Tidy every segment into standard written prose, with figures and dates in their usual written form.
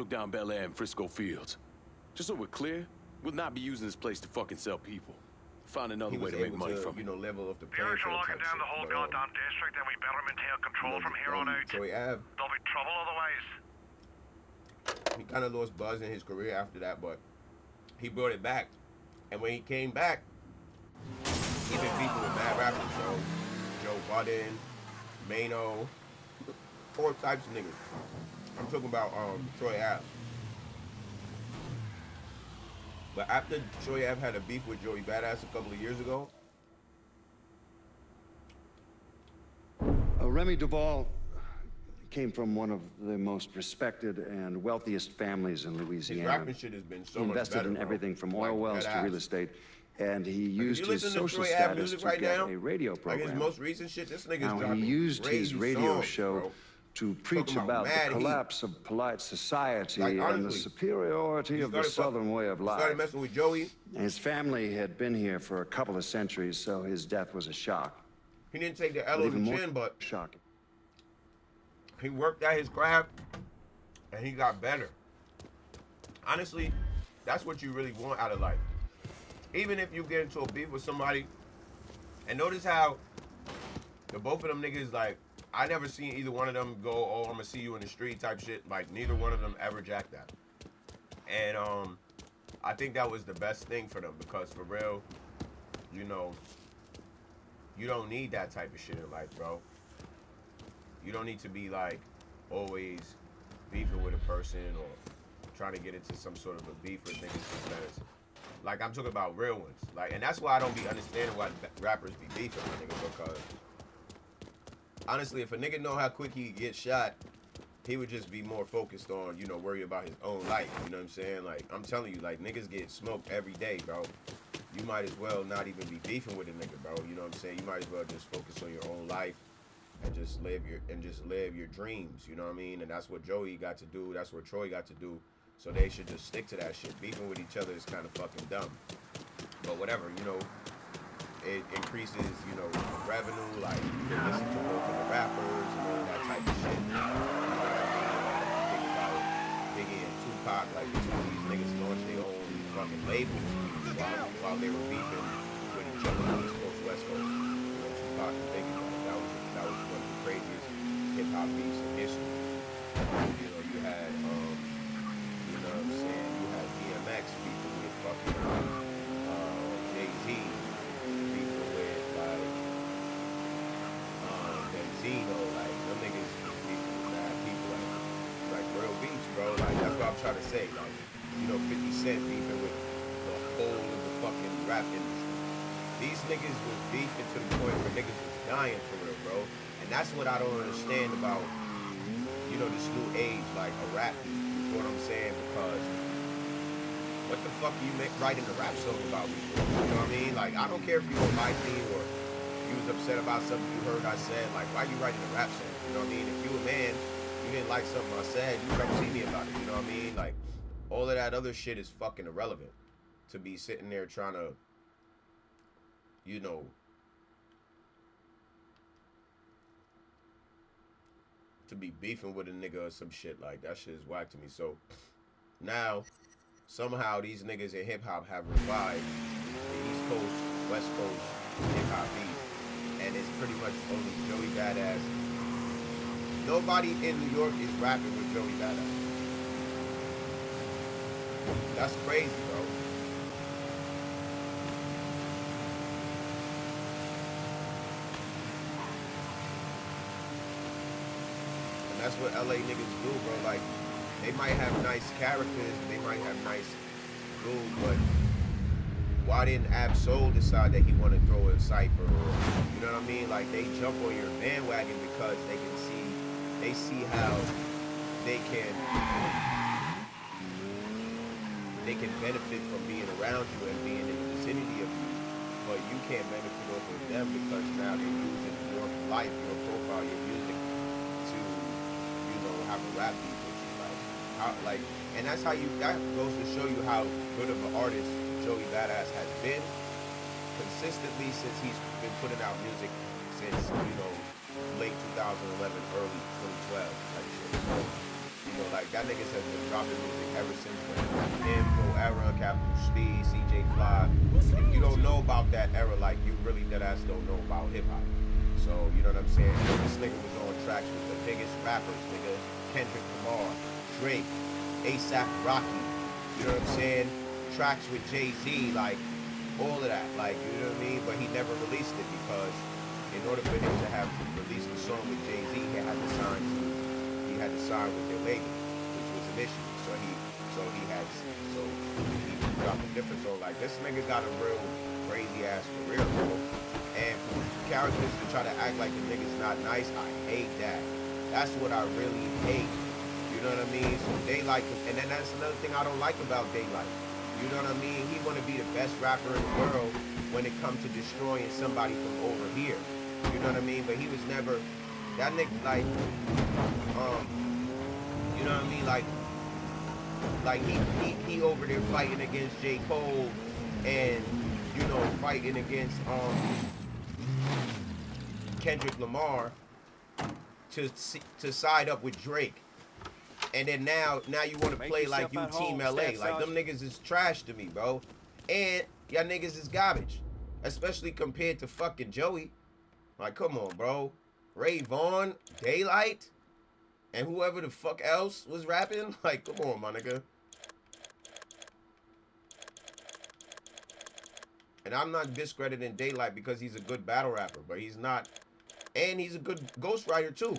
took down Bel Air and Frisco Fields. Just so we're clear, we'll not be using this place to fucking sell people. Find another way to make money from it. Level up the The Irish are locking down the whole goddamn district, and we better maintain control from here on out. Troy Ave. There'll be trouble otherwise. He kind of lost buzz in his career after that, but he brought it back. And when he came back, he been beefing with mad rappers, Joe Budden, Mano, all types of niggas. I'm talking about Troy Ave. But after Troy Ave had a beef with Joey Badass a couple of years ago, Remy Duvall came from one of the most respected and wealthiest families in Louisiana. his rapping shit has been so He much invested better, in bro. everything from Like, oil wells dead to ass. real estate, and he used his listen to social Troy Ave status music to right get now, a radio like program. his most recent shit, this nigga's Now, dropping he used his crazy radio songs, show bro. to preach Talking about about the mad heat. collapse of polite society Like, and the honestly, superiority he of the started Southern way of He life. started messing with Joey. His family had been here for a couple of centuries, so his death was a shock. He didn't take the L But on even the more chin, but shocking. he worked at his craft and he got better. Honestly, that's what you really want out of life. Even if you get into a beef with somebody, and notice how the both of them niggas, like, I never seen either one of them go, oh, I'm gonna see you in the street type shit. Like, neither one of them ever jacked that. And I think that was the best thing for them, because for real, you know, you don't need that type of shit in life, bro. You don't need to be like always beefing with a person or trying to get into some sort of a beef with niggas, because like, I'm talking about real ones. Like, and that's why I don't be understanding why rappers be beefing with niggas, because honestly, if a nigga know how quick he gets shot, he would just be more focused on, you know, worry about his own life. You know what I'm saying? Like, I'm telling you, like, niggas get smoked every day, bro. You might as well not even be beefing with a nigga, bro. You know what I'm saying? You might as well just focus on your own life and just live your dreams. You know what I mean? And that's what Joey got to do. That's what Troy got to do. So they should just stick to that shit. Beefing with each other is kind of fucking dumb. But whatever, you know, it increases, you know, revenue. Like, you can listen to both of the rappers and all that type of shit. You know what I mean? Think about Biggie and Tupac. Like, the two of these niggas launched their own fucking labels while they were beefing with each other on East Coast, West Coast. You know, Tupac and Biggie. Like, that was one of the craziest hip hop beefs in history. You know, you had you know what I'm saying? You had DMX beefing with fucking Jay-Z, beefing with like Benzino, like them niggas beefing with bad people, like real beefs, bro. Like, that's what I'm trying to say. Like, you know, 50 Cent beefing with the whole of the fucking rap industry. These niggas was beefing to the point where niggas was dying for real, bro. And that's what I don't understand about, you know, this new age, like a rap beef. You know what I'm saying? Because what the fuck are you writing a rap song about me for? You know what I mean? Like, I don't care if you don't like me or you was upset about something you heard I said. Like, why are you writing a rap song? You know what I mean? If you a man, you didn't like something I said, you come see me about it. You know what I mean? Like, all of that other shit is fucking irrelevant. To be sitting there trying to, you know, to be beefing with a nigga or some shit, like, that shit is whack to me. So now somehow these niggas in hip hop have revived the East Coast, West Coast hip hop beef, and it's pretty much only Joey Badass. Nobody in New York is rapping with Joey Badass. That's crazy, bro. That's what LA niggas do, bro. Like, they might have nice characters, they might have nice dudes, but why didn't Ab Soul decide that he want to throw a cipher? Or, you know what I mean? Like, they jump on your bandwagon because they see how they can benefit from being around you and being in the vicinity of you, but you can't benefit off of them because now they're using your life, your profile, your music to, you know, have a rap beef with you. Like, how, like, and that's how that goes to show you how good of an artist Joey Badass has been consistently since he's been putting out music since, you know, late 2011, early 2012 type shit. So, you know, like, that niggas has been dropping music ever since the Info era, Capital Speed, CJ Fly. If you don't know about that era, like, you really deadass don't know about hip-hop. So, you know what I'm saying? This nigga was on tracks with the biggest rappers, nigga. Kendrick Lamar, Drake, A$AP Rocky, you know what I'm saying? Tracks with Jay-Z, like, all of that, like, you know what I mean? But he never released it because in order for him to have released a song with Jay-Z, he had to sign with their label, which was an issue. So he dropped a different song. Like, this nigga got a real crazy ass career, bro. And for characters to try to act like the nigga's not nice, I hate that. That's what I really hate. You know what I mean? So Daylight, and then that's another thing I don't like about Daylight. You know what I mean? He want to be the best rapper in the world when it comes to destroying somebody from over here. You know what I mean? But he was never that nigga, like, you know what I mean? Like he over there fighting against J. Cole and, you know, fighting against Kendrick Lamar to side up with Drake. And then now you want to play like you Team LA. Like, them niggas is trash to me, bro. And y'all niggas is garbage. Especially compared to fucking Joey. Like, come on, bro. Ray Vaughn, Daylight, and whoever the fuck else was rapping. Like, come on, my nigga. And I'm not discrediting Daylight because he's a good battle rapper, but he's not. And he's a good ghostwriter too.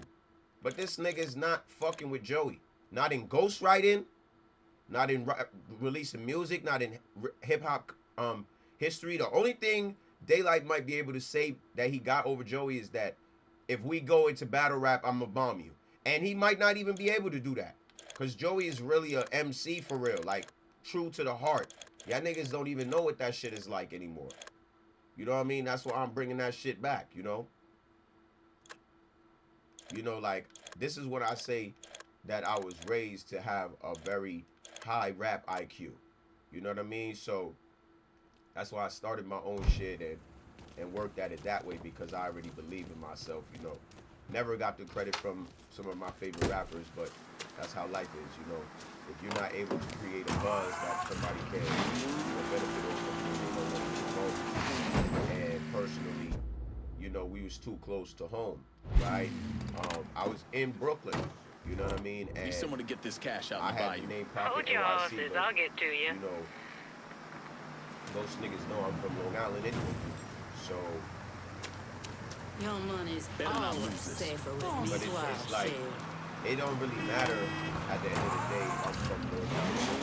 But this nigga's not fucking with Joey. Not in ghostwriting, not in releasing music, not in hip-hop history. The only thing Daylight might be able to say that he got over Joey is that if we go into battle rap, I'm gonna bomb you. And he might not even be able to do that. Because Joey is really a MC for real. Like, true to the heart. Y'all niggas don't even know what that shit is like anymore. You know what I mean? That's why I'm bringing that shit back, you know? You know, like, this is what I say that I was raised to have a very high rap IQ. You know what I mean? So, that's why I started my own shit and worked at it that way because I already believe in myself, you know. Never got the credit from some of my favorite rappers, but that's how life is, you know. If you're not able to create a buzz that somebody can, you know, benefit off of, and personally, you know, we was too close to home, right? I was in Brooklyn, you know what I mean? And need someone to get this cash out I and buy had you. the name Pocket Hold your NYC, horses, but, I'll get to you. you know, those niggas know I'm from Long Island anyway, so. Your money's Better not always lose this. safer with me, But so it's I'll like, share. it don't really matter at the end of the day. I'm from North Carolina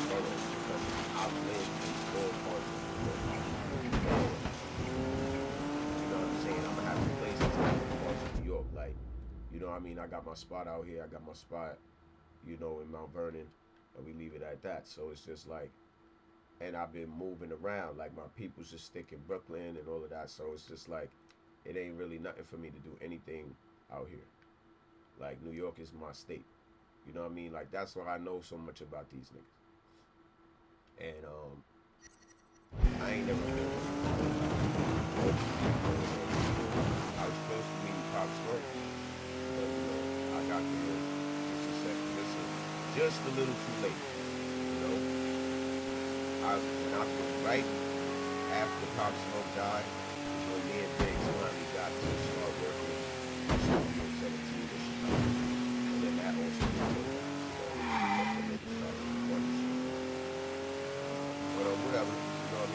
because I've lived in all parts of New York. You know what I'm saying? I'm gonna have places in different parts of New York. Like, you know what I mean? I got my spot out here. I got my spot, you know, in Mount Vernon, and we leave it at that. So it's just like, and I've been moving around. Like, my people's just stick in Brooklyn and all of that. So it's just like, it ain't really nothing for me to do anything out here. Like, New York is my state. You know what I mean? Like, that's why I know so much about these niggas. And, I ain't never been. I was supposed to meet Pop Smoke. But, you know, I got there just a little too late. You know? When I was right after Pop Smoke died, when me and Biggs finally got to start working in Studio 17 in Chicago. And then that also but whatever, you know what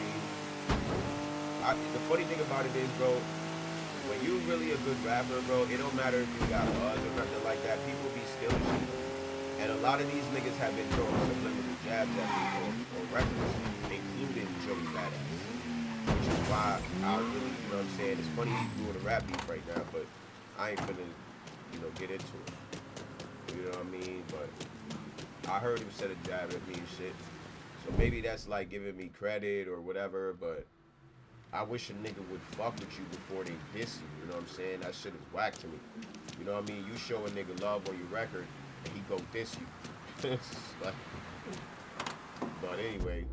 I mean? The funny thing about it is, bro, when you really a good rapper, bro, it don't matter if you got buzz or nothing like that, people be still shit. And a lot of these niggas have been throwing subliminal jabs at me on records, including Joey Badass. Which is why I really, you know what I'm saying, it's funny he's doing a rap beef right now, but I ain't finna, you know, get into it. You know what I mean? But I heard him set a jab at me and shit. So maybe that's like giving me credit or whatever, but I wish a nigga would fuck with you before they diss you. You know what I'm saying? That shit is whack to me. You know what I mean? You show a nigga love on your record and he go diss you. It's like, but anyway.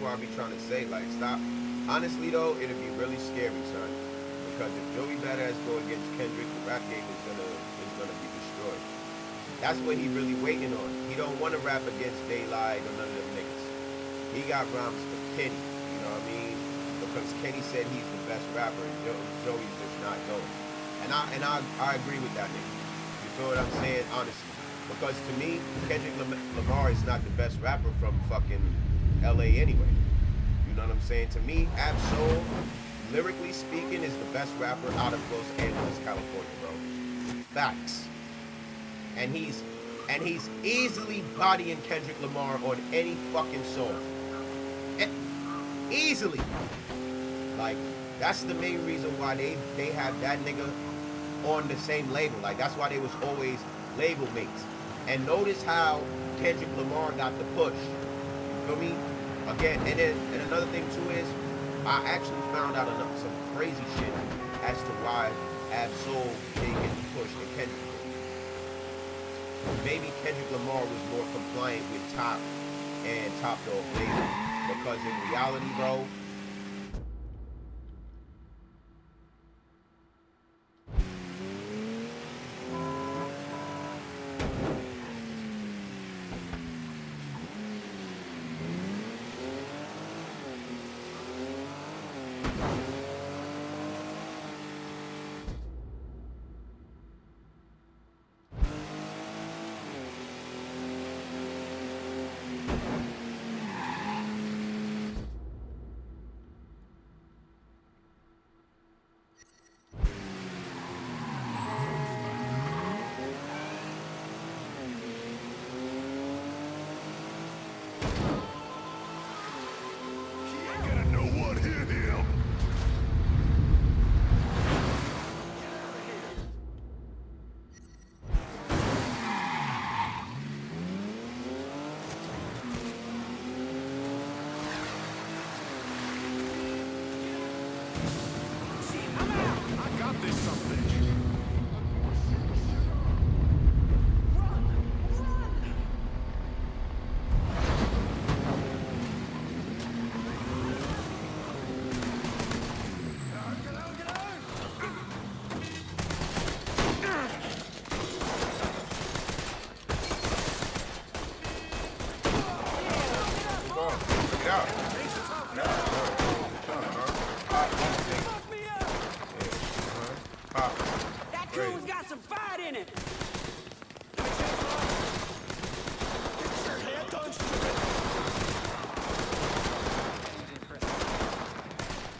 why I be trying to say, like, stop. Honestly, though, it'd be really scary, son. Because if Joey Badass go against Kendrick, the rap game is gonna be destroyed. That's what he really waiting on. He don't want to rap against Daylight or none of them niggas. He got rhymes for Kenny, you know what I mean? Because Kenny said he's the best rapper, and Joey's just not going. And I agree with that nigga. You feel what I'm saying? Honestly. Because to me, Kendrick Lamar is not the best rapper from fucking LA anyway. You know what I'm saying? To me, Ab-Soul, lyrically speaking, is the best rapper out of Los Angeles, California, bro. Facts. And he's easily bodying Kendrick Lamar on any fucking song. Easily. Like, that's the main reason why they have that nigga on the same label. Like, that's why they was always label mates. And notice how Kendrick Lamar got the push. You feel me? Again, and another thing too is, I actually found out some crazy shit as to why Ab-Soul didn't get the push than Kendrick. Maybe Kendrick Lamar was more compliant with Top and Top Dog label. Because in reality, bro,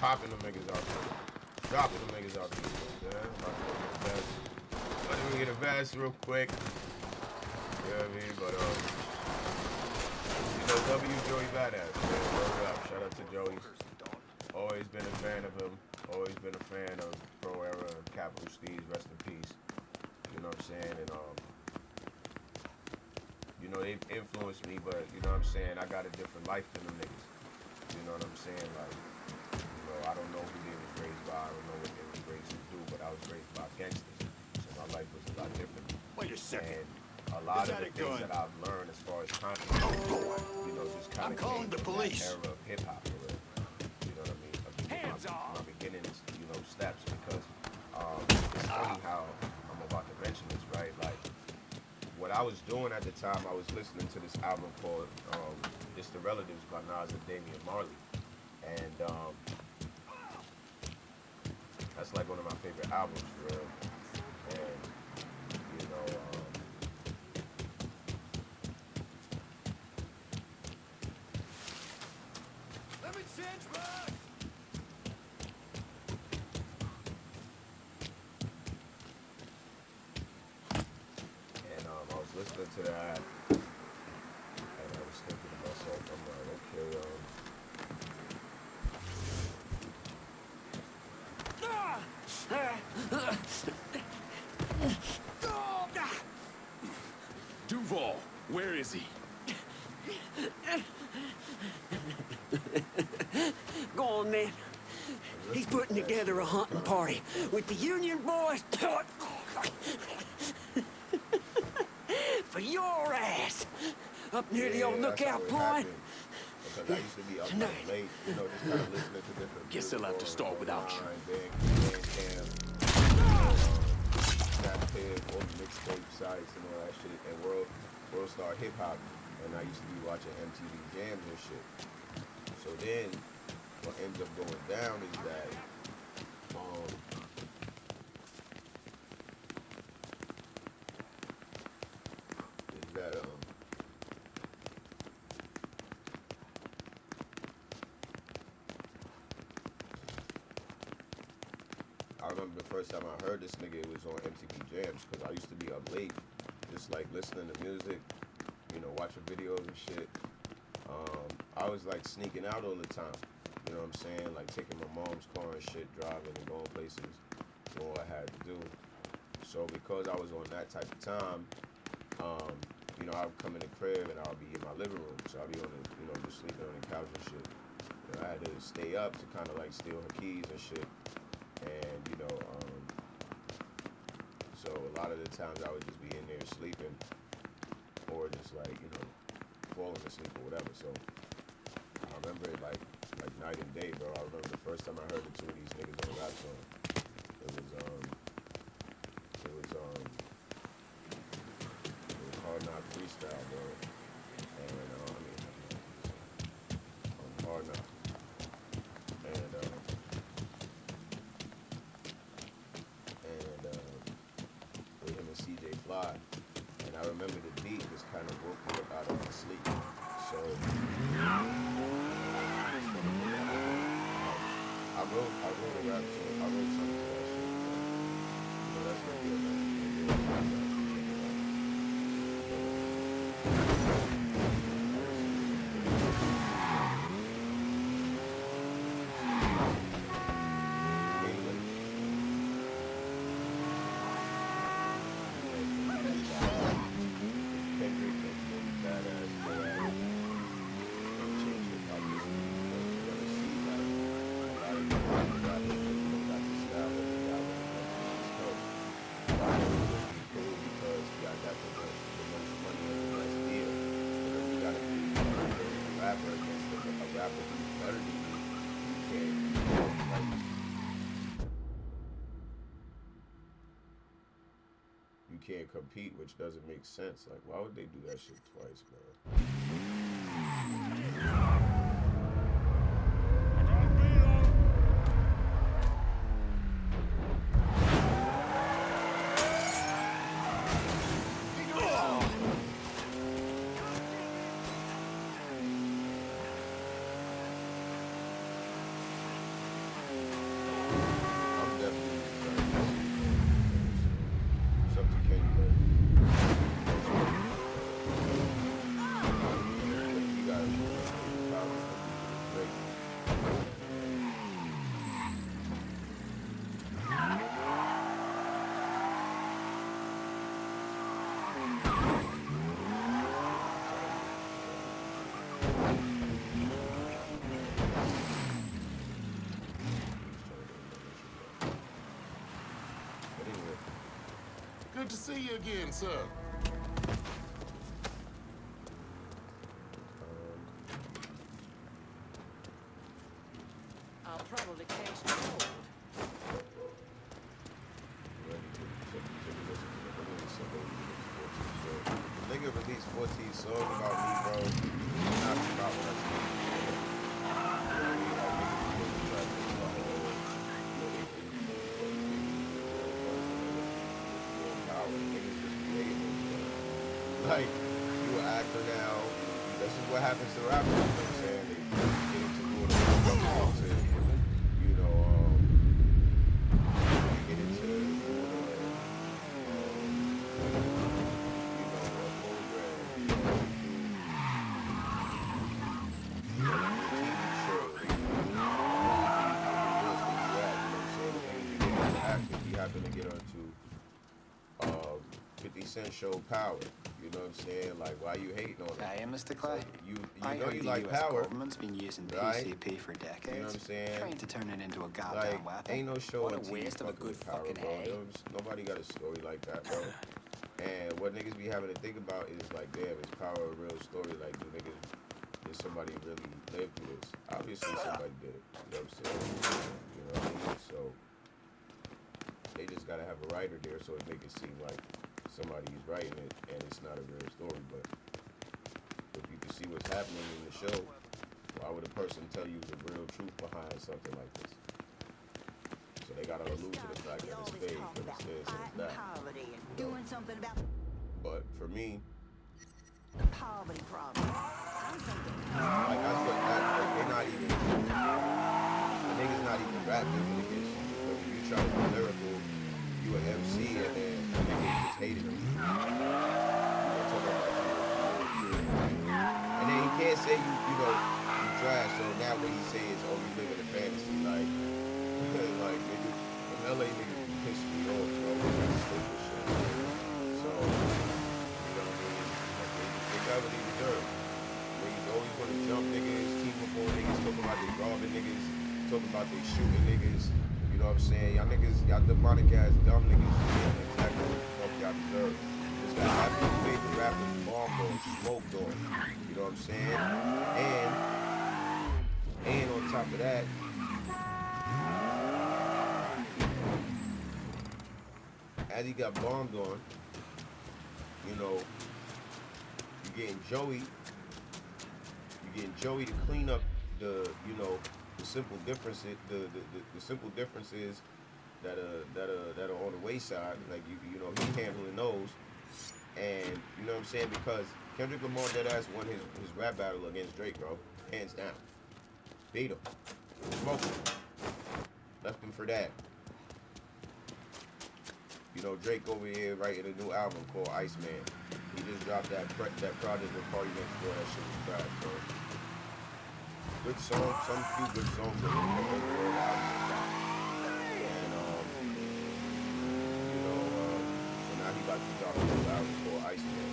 popping them niggas out there. Dropping them niggas out there. Yeah, let me get a vest real quick. You know what I mean? But, you know, W. Joey Badass, man. Word up. Shout out to Joey. Always been a fan of him. Always been a fan of Pro Era and Capital Steez. Rest in peace. You know what I'm saying? And, you know, they've influenced me, but, you know what I'm saying? I got a different life than them niggas. You know what I'm saying? Like, you know, I don't know who they was raised by. I don't know what they was raised to do, but I was raised by gangsters. So my life was a lot different. Wait a second. And a lot of the things that I've learned as far as content, you know, just kind of came from that era of hip-hop. You know what I mean? Hands off. My beginnings, you know, steps, because it's funny how I'm about to mention this, right? Like, what I was doing at the time, I was listening to this album called It's the Relatives by Nas and Damian Marley. And that's like one of my favorite albums, for real. And, you know, Let me change back. and I was listening to that, and I was thinking to myself, I'm like, okay, Duval, where is he? Go on, man. He's putting together a hunting party with the Union boys for your ass up near the old that's how lookout it point. happened. Because I used to be up like late, you know, just kind of listening to different Guess they'll have to start without you. Bandcamp, Snapchat, all the mixtape sites and all that shit, and World Star Hip Hop, and I used to be watching MTV Jams and shit. So then, what ends up going down is that, I remember the first time I heard this nigga, it was on MTV Jams, because I used to be up late, just like listening to music, you know, watching videos and shit. I was like sneaking out all the time, you know what I'm saying? Like taking my mom's car and shit, driving and going places, doing what I had to do. So because I was on that type of time, you know, I would come in the crib and I'll be in my living room. So I'll be on the, you know, just sleeping on the couch and shit. You know, I had to stay up to kind of like steal her keys and shit. And, you know, so a lot of the times I would just be in there sleeping or just like, you know, falling asleep or whatever. So I remember it like night and day, bro. I remember the first time I heard the two of these niggas on a rap song. It was Hard Knock Freestyle, bro. And Hard Knock. And with him and CJ Fly. And I remember the beat just kind of woke me up out of my sleep. So I wrote a rap song. I wrote something to that shit. You know, that's gonna be a can't compete, which doesn't make sense. Like, why would they do that shit twice, man? Good to see you again, sir. I'll probably catch cold. The nigga released 14 songs about me, bro. Not about what I see. Like, you an actor now. This is what happens to rappers, you know what I'm saying? They get into doing the you know, get into doing you know, he happened to get onto 50 Cent show Power. You know what I'm saying? Like, why you hating on it? Hey, Mr. Clay. So you I know heard you the like US Power, government's been using right? PCP for decades. You know what I'm saying? Trying to turn it into a goddamn Like, weapon. ain't no show What on a TV waste of a fucking good with Power, fucking bro. hay. Nobody got a story like that, bro. And what niggas be having to think about is like, damn, is Power a real story? Like, do niggas did somebody really live through this? Obviously somebody did it. You know what I'm saying? You know what I mean? So they just gotta have a writer there so it make it seem like somebody's writing it and it's not a real story. But if you can see what's happening in the show, why would a person tell you the real truth behind something like this? So they gotta allude to the fact that it's fake, but it's this and it's that. Poverty and You know? doing something about But for me, the poverty problem. I'm thinking, like I feel like they're not even, the niggas not even rap niggas. But if you try to be lyrical, you an MC and then the niggas just hated him. And then he can't say you know, you trash, so now what he say is, oh, you live in a fantasy, like nigga, them LA niggas piss me off, bro, with that stupid shit. So, you know what I mean? They got what they deserve. Niggas always want to jump niggas, team up on niggas, talking about they robbing niggas, talking about they shooting niggas. You know what I'm saying? Y'all niggas, y'all demonic ass dumb niggas, yeah, exactly what the fuck y'all deserve. This guy have to pay the rappers bombed on, smoked on. You know what I'm saying? And on top of that, as he got bombed on, you know, you're getting Joey to clean up the, you know, the simple differences, the simple differences that are on the wayside. Like you know, he's handling those, and you know what I'm saying, because Kendrick Lamar deadass won his rap battle against Drake, bro, hands down. Beat him, smoked him, left him for that. You know, Drake over here writing a new album called Iceman. He just dropped that project with Party Next Door. That shit was trash, bro. Good song, some few good songs on the overall album. And you know, so now he about to drop a new album called Iceman.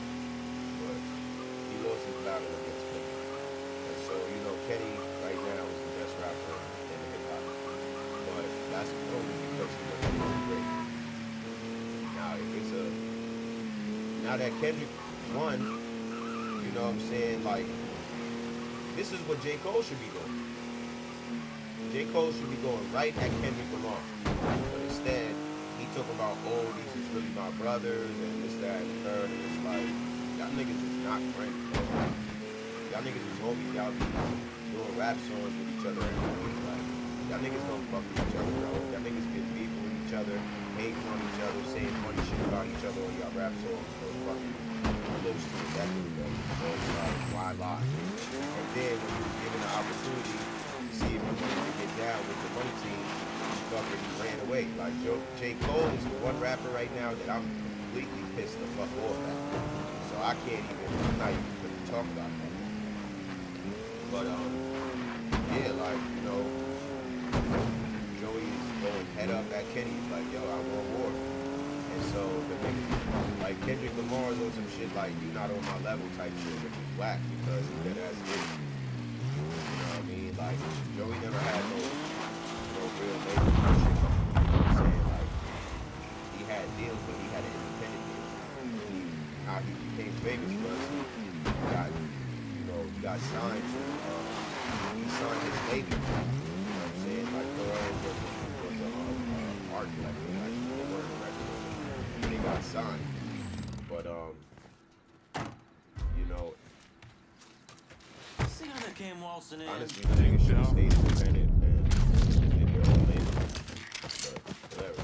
But he lost his battle against Kenny. And so, you know, Kenny right now is the best rapper in hip hop. But that's only because he went to Drake. Now that Kendrick won, you know what I'm saying, like, this is what J. Cole should be doing. J. Cole should be going right at Kendrick Lamar. But instead, he talking about, oh, these is really my brothers, and this, that, and the third, and it's like, y'all niggas is not friends, bro. Y'all niggas is homies, y'all be doing rap songs with each other every day. Like, y'all niggas don't fuck with each other, bro. Y'all niggas get beef with each other, hating on each other, saying funny shit about each other on y'all rap songs. So fucking close to it, that really does. So it's like, why lie? And then when you was given the opportunity to see if you wanted to get down with the money team, fucking ran away. Like J. Cole is the one rapper right now that I'm completely pissed the fuck off at. So I'm not even gonna talk about that. But yeah, like, you know, Joey's going head up at Kenny. He's like, yo, I want war. And so the nigga, like Kendrick Lamar's on some shit like, you not on my level type shit, which is whack because he dead ass did. You know what I mean? Like, Joey never had no real label shit. You know what I'm saying? Like, he had deals, but he had an independent deal. How he became famous was he got signed to, he signed his label. You know what I'm saying? Like, Pharrell was an art collector, actually, a record. And he got signed. But, you know, See how they came waltzing in. honestly, the niggas should have stayed independent and did their own label. But, whatever.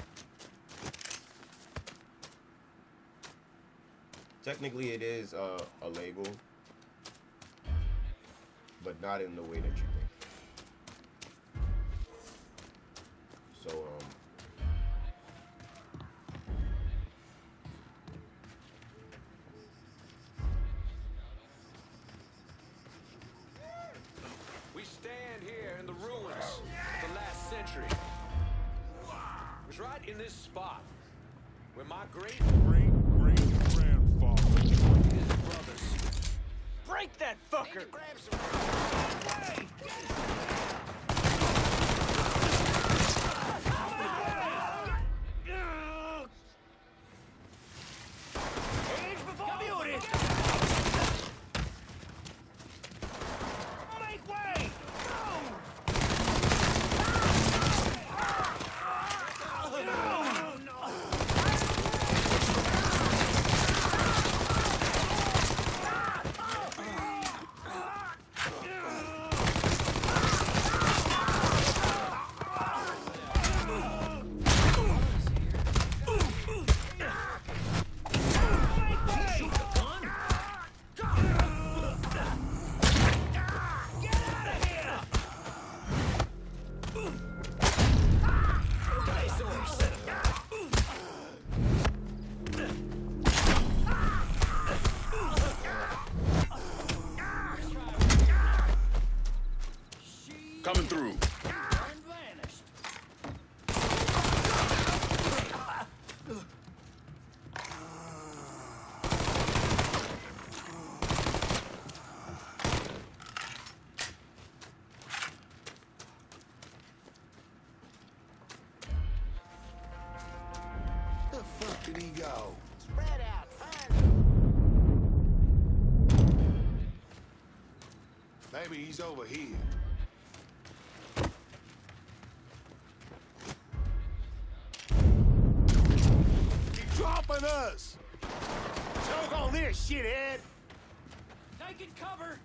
Technically, it is a label, but not in the way that you think. So, We stand here in the ruins of the last century. It was right in this spot where my great-great-great-grandfather joined his brothers. Break that fucker! go. Spread out. Maybe he's over here. He's dropping us. Choke on this, shithead. Taking cover.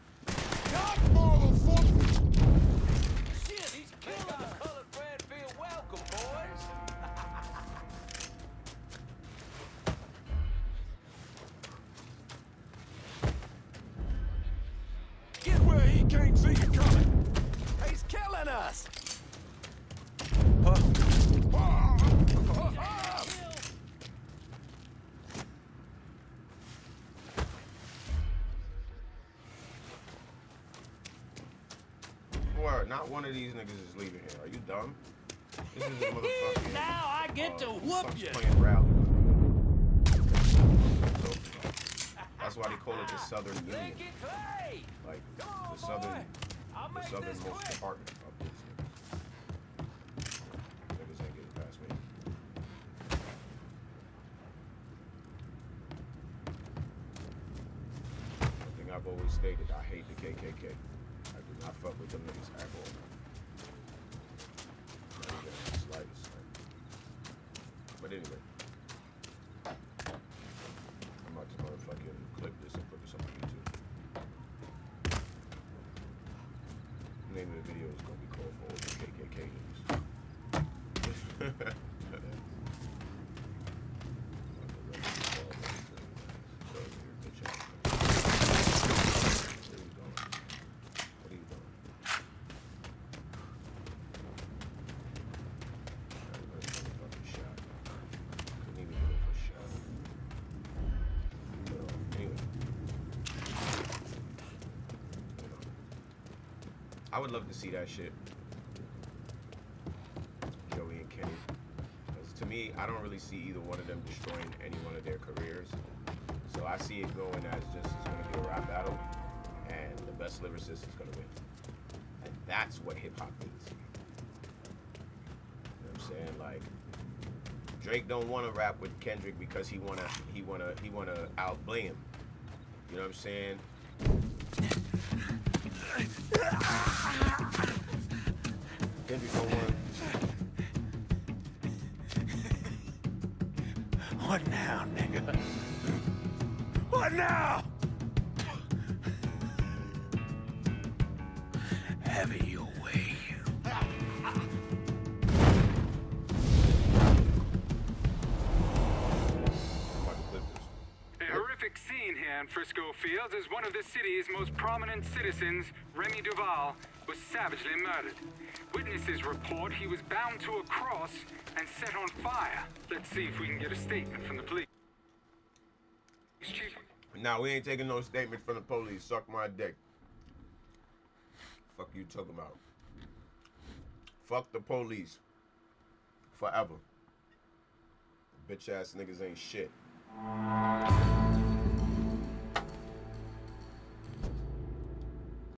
God, motherfucker! Shit, he's killing our colored friend. Feel welcome, boys. Get where he can't see you coming. He's killing us. Word, not one of these niggas is leaving here. Are you dumb? This is a motherfucking. Now I get to whoop you. Playing rally. That's why they call it the Southern Union. Make it play. Like Come on, the southern, boy. I'll the make this southernmost quick. department of these niggas. Niggas ain't getting past me. One thing I've always stated, I hate the KKK. I do not fuck with them niggas at all. Not even the slightest. But anyway. I'm about to motherfucking clip this and put this on YouTube. The name of the video is gonna be called for the KKK news. I would love to see that shit. Joey and Kenny. Because to me, I don't really see either one of them destroying any one of their careers. So I see it going as just it's going to be a rap battle. And the best lyricist is going to win. And that's what hip-hop needs. You know what I'm saying? Like, Drake don't want to rap with Kendrick because he wanna outplay him. You know what I'm saying? Kendrick don't want. What now, nigga? What now? Have it your way. A horrific scene here in Frisco Fields as one of the city's most prominent citizens, Remy Duval, was savagely murdered. Witnesses report he was bound to a cross and set on fire. Let's see if we can get a statement from the police. Chief. Nah, we ain't taking no statement from the police. Suck my dick. Fuck you talking about? Fuck the police. Forever. Bitch ass niggas ain't shit.